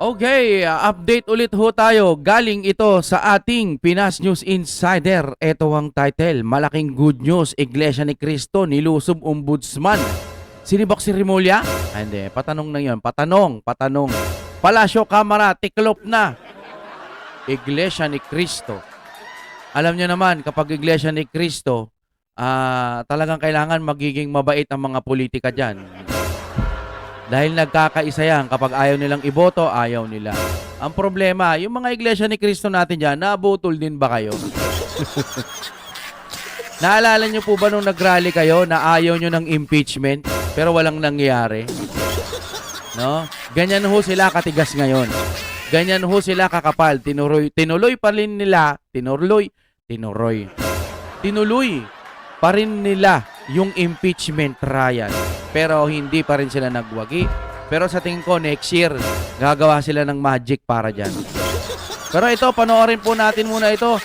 Okay, update ulit ho tayo. Galing ito sa ating Pinas News Insider. Ito ang title, malaking good news, Iglesia ni Cristo nilusob ombudsman. Sinibak si Rimulya? Hindi, patanong na yun. Patanong. Palasyo Kamara, tiklop na. Iglesia ni Cristo. Alam nyo naman, kapag Iglesia ni Cristo, talagang kailangan magiging mabait ang mga politika dyan. Dahil nagkakaisa yan, kapag ayaw nilang iboto, ayaw nila. Ang problema, yung mga Iglesia ni Cristo natin dyan, nabutol din ba kayo? Naalala nyo po ba nung nag-rally kayo na ayaw nyo ng impeachment, pero walang nangyari? No? Ganyan ho sila katigas ngayon. Ganyan ho sila kakapal. Tinuloy pa rin nila, tinuloy pa rin nila yung impeachment trial. Pero hindi pa rin sila nagwagi. Pero sa tingin ko, next year, gagawa sila ng magic para dyan. Pero ito, panoorin po natin muna ito.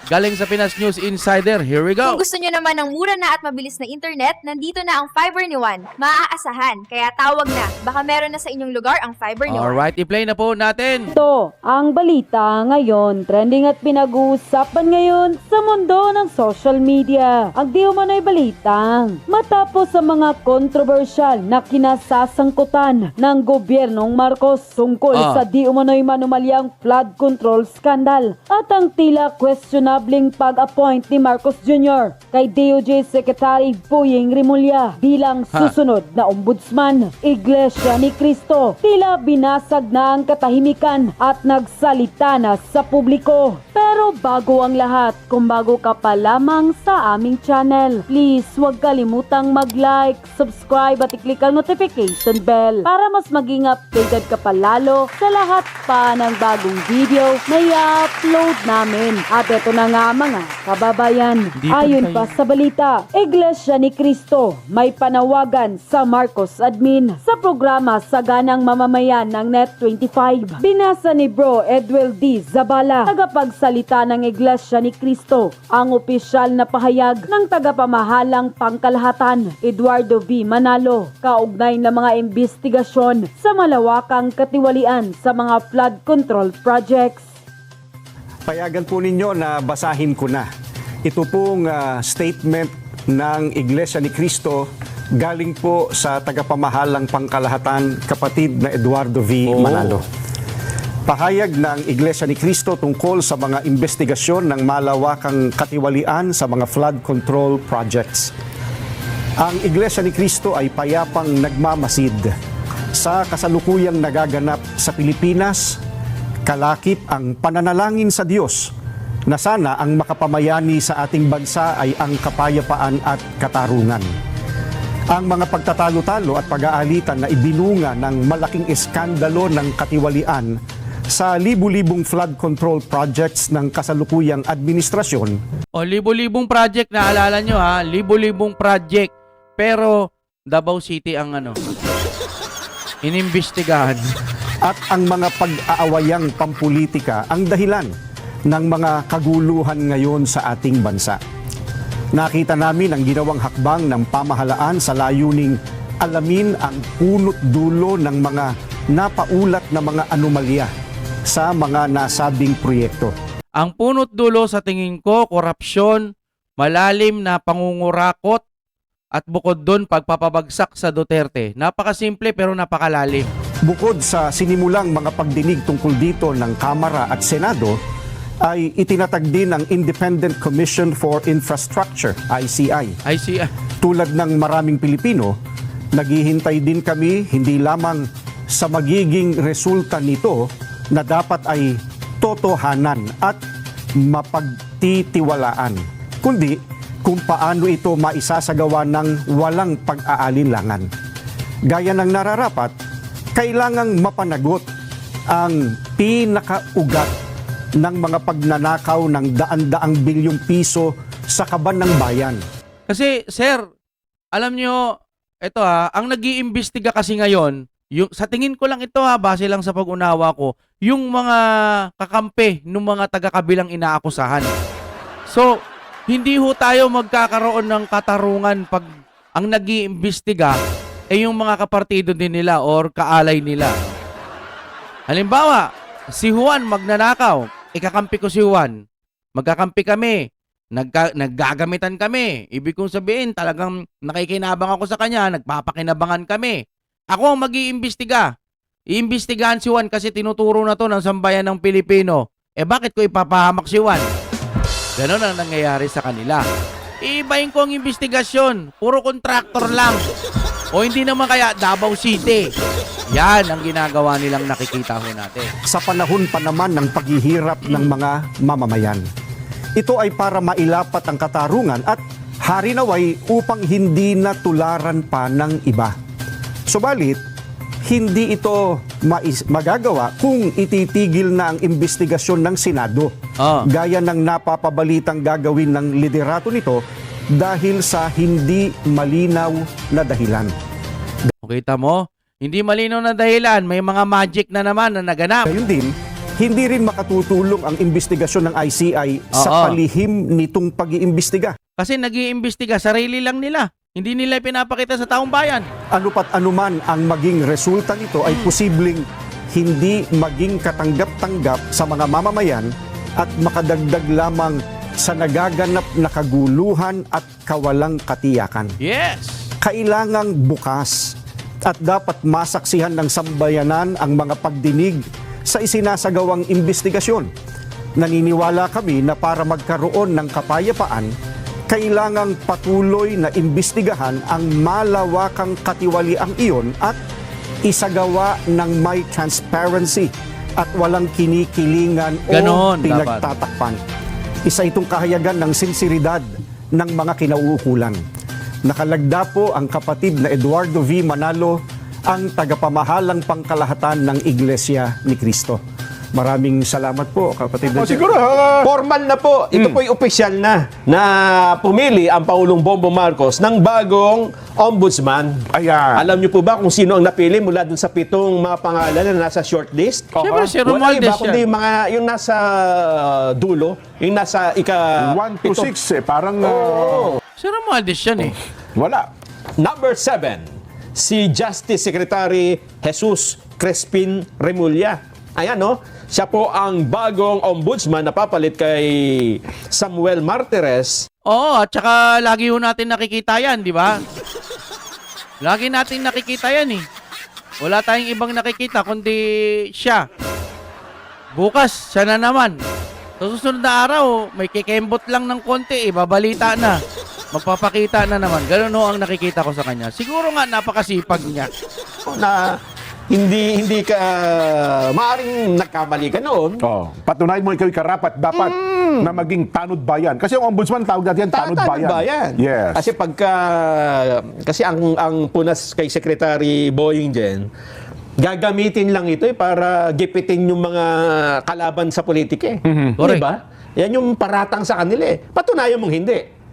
Galing sa Pinas News Insider. Here we go. Kung gusto nyo naman ng mura na at mabilis na internet, nandito na ang Fiber ni Juan. Maaasahan, kaya tawag na. Baka meron na sa inyong lugar ang Fiber ni Juan. Alright, i-play na po natin. Ito ang balita ngayon, trending at pinag-uusapan ngayon sa mundo ng social media. Ang di umano'y balitang matapos sa mga kontrobersyal na kinasasangkutan ng gobyernong Marcos tungkol sa di umano'y manumalyang flood control scandal at ang tila questionabling pag-appoint ni Marcos Jr. kay DOJ Secretary Boyeng Rimulya bilang susunod na ombudsman. Iglesia ni Cristo tila binasag na ang katahimikan at nagsalita na sa publiko. Pero bago ang lahat, kung bago ka pa lamang sa aming channel, please huwag kalimutang mag-like, subscribe at i-click ang notification bell para mas maging updated ka pa lalo sa lahat pa ng bagong video na i-upload namin. At ito na nga mga kababayan, ayon pa sa balita, Iglesia ni Cristo may panawagan sa Marcos admin sa programa Saganang Mamamayan ng Net25. Binasa ni Bro Edwel D. Zabala, tagapagsalita ng Iglesia ni Cristo, ang opisyal na pahayag ng tagapamahalang pangkalahatan Eduardo V. Manalo kaugnay ng mga investigasyon sa malawakang katiwalian sa mga flood control projects. Payagan po ninyo na basahin ko na. Ito pong statement ng Iglesia ni Cristo galing po sa tagapamahalang pangkalahatan kapatid na Eduardo V. Manalo. Pahayag ng Iglesia ni Cristo tungkol sa mga investigasyon ng malawakang katiwalian sa mga flood control projects. Ang Iglesia ni Cristo ay payapang nagmamasid sa kasalukuyang nagaganap sa Pilipinas. Kalakip ang pananalangin sa Diyos na sana ang makapamayani sa ating bansa ay ang kapayapaan at katarungan. Ang mga pagtatalo-talo at pag-aalitan na ibinunga ng malaking eskandalo ng katiwalian sa libu-libong flood control projects ng kasalukuyang administrasyon. Libu-libong project, naalala nyo ha, libu-libong project. Pero Davao City ang inimbestigahan. At ang mga pag-aawayang pampulitika ang dahilan ng mga kaguluhan ngayon sa ating bansa. Nakita namin ang ginawang hakbang ng pamahalaan sa layuning alamin ang punot dulo ng mga napaulat na mga anomalya sa mga nasabing proyekto. Ang punot dulo sa tingin ko, korupsyon, malalim na pangungurakot, at bukod doon pagpapabagsak sa Duterte. Napakasimple pero napakalalim. Bukod sa sinimulang mga pagdinig tungkol dito ng Kamara at Senado, ay itinatag din ang Independent Commission for Infrastructure, ICI. Tulad ng maraming Pilipino, naghihintay din kami hindi lamang sa magiging resulta nito na dapat ay totohanan at mapagtitiwalaan, kundi kung paano ito maisasagawa ng walang pag-aalinlangan. Gaya ng nararapat, kailangang mapanagot ang pinakaugat ng mga pagnanakaw ng daan-daang bilyong piso sa kaban ng bayan. Kasi, sir, alam nyo, ito ang nag-iimbestiga kasi ngayon, sa tingin ko lang ito base lang sa pag-unawa ko, yung mga kakampi ng mga taga-kabilang inaakusahan. So, hindi ho tayo magkakaroon ng katarungan pag ang nag-iimbestiga yung mga kapartido din nila or kaalay nila. Halimbawa, si Juan magnanakaw, ikakampi ko si Juan. Magkakampi kami, naggagamitan kami. Ibig kong sabihin, talagang nakikinabang ako sa kanya, nagpapakinabangan kami. Ako ang mag-iimbestiga. Iimbestigahan si Juan kasi tinuturo na to ng sambayan ng Pilipino. Bakit ko ipapahamak si Juan? Ganon ang nangyayari sa kanila. Iibahin ko ang investigasyon. Puro kontraktor lang. O hindi naman kaya Davao City. Yan ang ginagawa nilang nakikita ho natin. Sa panahon pa naman ng paghihirap ng mga mamamayan. Ito ay para mailapat ang katarungan at harinaway upang hindi na tularan pa ng iba. Subalit, hindi ito magagawa kung ititigil na ang investigasyon ng Senado. Gaya ng napapabalitang gagawin ng liderato nito dahil sa hindi malinaw na dahilan. Kita mo? Hindi malinaw na dahilan. May mga magic na naman na naganap. Gayun din, hindi rin makatutulong ang investigasyon ng ICI sa palihim nitong pag-iimbestiga. Kasi nag-iimbestiga, sarili lang nila. Hindi nila pinapakita sa taong bayan. Ano pat anuman ang maging resulta nito ay posibleng hindi maging katanggap-tanggap sa mga mamamayan at makadagdag lamang sa nagaganap na kaguluhan at kawalang katiyakan. Yes! Kailangang bukas at dapat masaksihan ng sambayanan ang mga pagdinig sa isinasagawang investigasyon. Naniniwala kami na para magkaroon ng kapayapaan, kailangang patuloy na imbestigahan ang malawakang katiwaliang iyon at isagawa ng may transparency at walang kinikilingan Ganon, o pinagtatakpan. Isa itong kahayagan ng sinseridad ng mga kinauukulan. Nakalagda po ang kapatid na Eduardo V. Manalo, ang tagapamahalang pangkalahatan ng Iglesia ni Cristo. Maraming salamat po, kapatid. Siguro, formal na po. Ito po yung official na pumili ang Pangulong Bongbong Marcos ng bagong ombudsman. Ayan. Alam niyo po ba kung sino ang napili mula dun sa 7 mga pangalan na nasa shortlist? Siyempre, si Wala Romualdez iba, kundi yung nasa dulo, yung nasa 1 to 6 parang Si Romualdez yan eh. wala. Number 7, si Justice Secretary Jesus Crespin Remulla. Ayan, no? Siya po ang bagong ombudsman na papalit kay Samuel Martires. Oo, at saka lagi ho natin nakikita yan, di ba? Lagi natin nakikita yan eh. Wala tayong ibang nakikita kundi siya. Bukas, siya na naman. Sa susunod na araw, may kikembot lang ng konti, babalita na. Magpapakita na naman. Ganun ho ang nakikita ko sa kanya. Siguro nga napakasipag niya. Na hindi ka maaring nagkamali ka noon. Patunayan mo ikaw karapat dapat na maging tanod bayan. Kasi ang ombudsman tawag natin tanod bayan. Yes. Kasi kasi ang punas kay Secretary Boying Jen, gagamitin lang ito para gipitin yung mga kalaban sa politika eh. Correct. Diba? Yan yung paratang sa kanila eh. Patunayan mong hindi.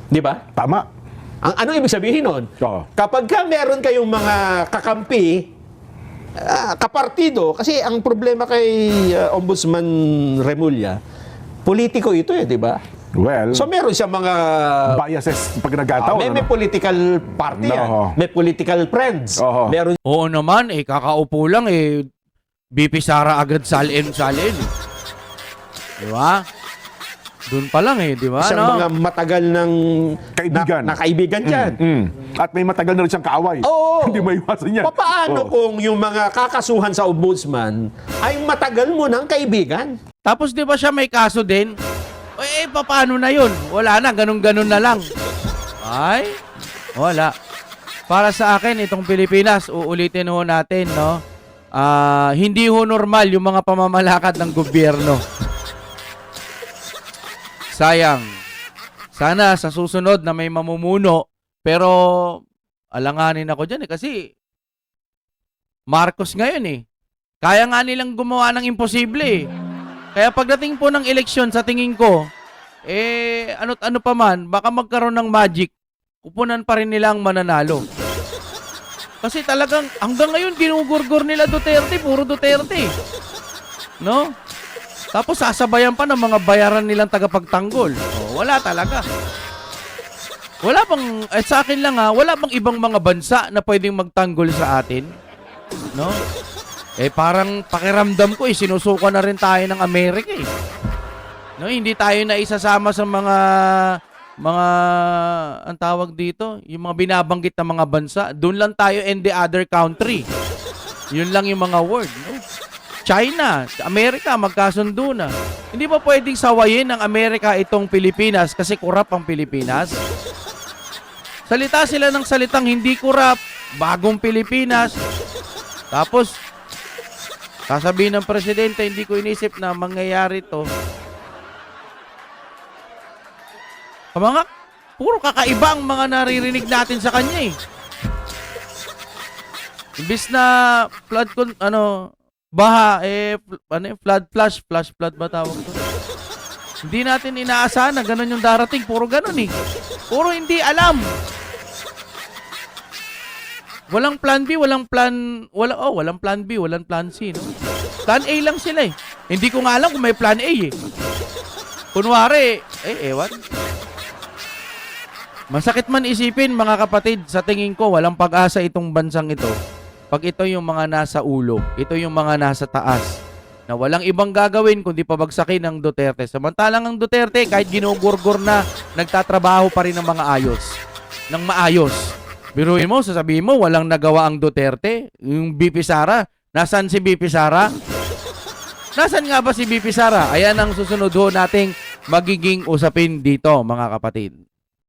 Di ba? Tama. Ano ibig sabihin nun? Oo. Kapag meron kayong mga kakampi, kapartido, kasi ang problema kay Ombudsman Remulla, politiko ito eh, di ba? Well, So meron siya mga biases pag nagkataon. may political party yan. Oo. May political friends. Oo. Meron Oo naman, kakaupo lang BP Sara agad salin. Di ba? Doon pa lang di ba? siyang mga matagal ng Kaibigan. na kaibigan dyan. At may matagal na rin siyang kaaway. Oo. Hindi maiwasan yan. Paano kung yung mga kakasuhan sa ombudsman ay matagal mo ng kaibigan? Tapos di ba siya may kaso din? Paano na yun? Wala na, ganun-ganun na lang. Ay, wala. Para sa akin, itong Pilipinas, uulitin ho natin, no? Hindi ho normal yung mga pamamalakad ng gobyerno. Sayang. Sana sa susunod na may mamumuno, pero alanganin ako dyan kasi Marcos ngayon Kaya nga nilang gumawa ng imposible Kaya pagdating po ng eleksyon sa tingin ko, ano pa man, baka magkaroon ng magic, kupunan pa rin nila ang mananalo. Kasi talagang hanggang ngayon ginugurgur nila Duterte, puro Duterte. No? Tapos sasabayan pa ng mga bayaran nilang tagapagtanggol. Wala talaga. Wala pang, sa akin lang wala pang ibang mga bansa na pwedeng magtanggol sa atin. No? Parang pakiramdam ko sinusuko na rin tayo ng Amerika eh. No, hindi tayo na isasama sa mga ang tawag dito, yung mga binabanggit na mga bansa. Doon lang tayo and the other country. Yun lang yung mga word. No? China, Amerika, magkasundo na. Hindi ba pwedeng sawayin ng Amerika itong Pilipinas kasi kurap ang Pilipinas? Salita sila ng salitang hindi kurap, bagong Pilipinas. Tapos, sasabihin ng presidente, hindi ko inisip na mangyayari to. Mga, puro kakaiba ang mga naririnig natin sa kanya eh. Imbis na baha, flash flood ba tawag to? Hindi natin inaasahan na ganun yung darating. Puro ganun eh. Puro hindi alam. Walang plan B, walang plan B, walang plan C, no? Plan A lang sila eh. Hindi ko nga alam kung may plan A eh. Kunwari, ewan. Masakit man isipin, mga kapatid, sa tingin ko, walang pag-asa itong bansang ito. Pag ito yung mga nasa ulo, ito yung mga nasa taas, na walang ibang gagawin kundi pabagsakin ng Duterte. Samantalang ang Duterte, kahit ginugurgur na, nagtatrabaho pa rin ng mga maayos. Biruin mo, sasabihin mo, walang nagawa ang Duterte. Yung BP Sara, nasaan si BP Sara? Nasaan nga ba si BP Sara? Ayan ang susunod ho nating magiging usapin dito, mga kapatid.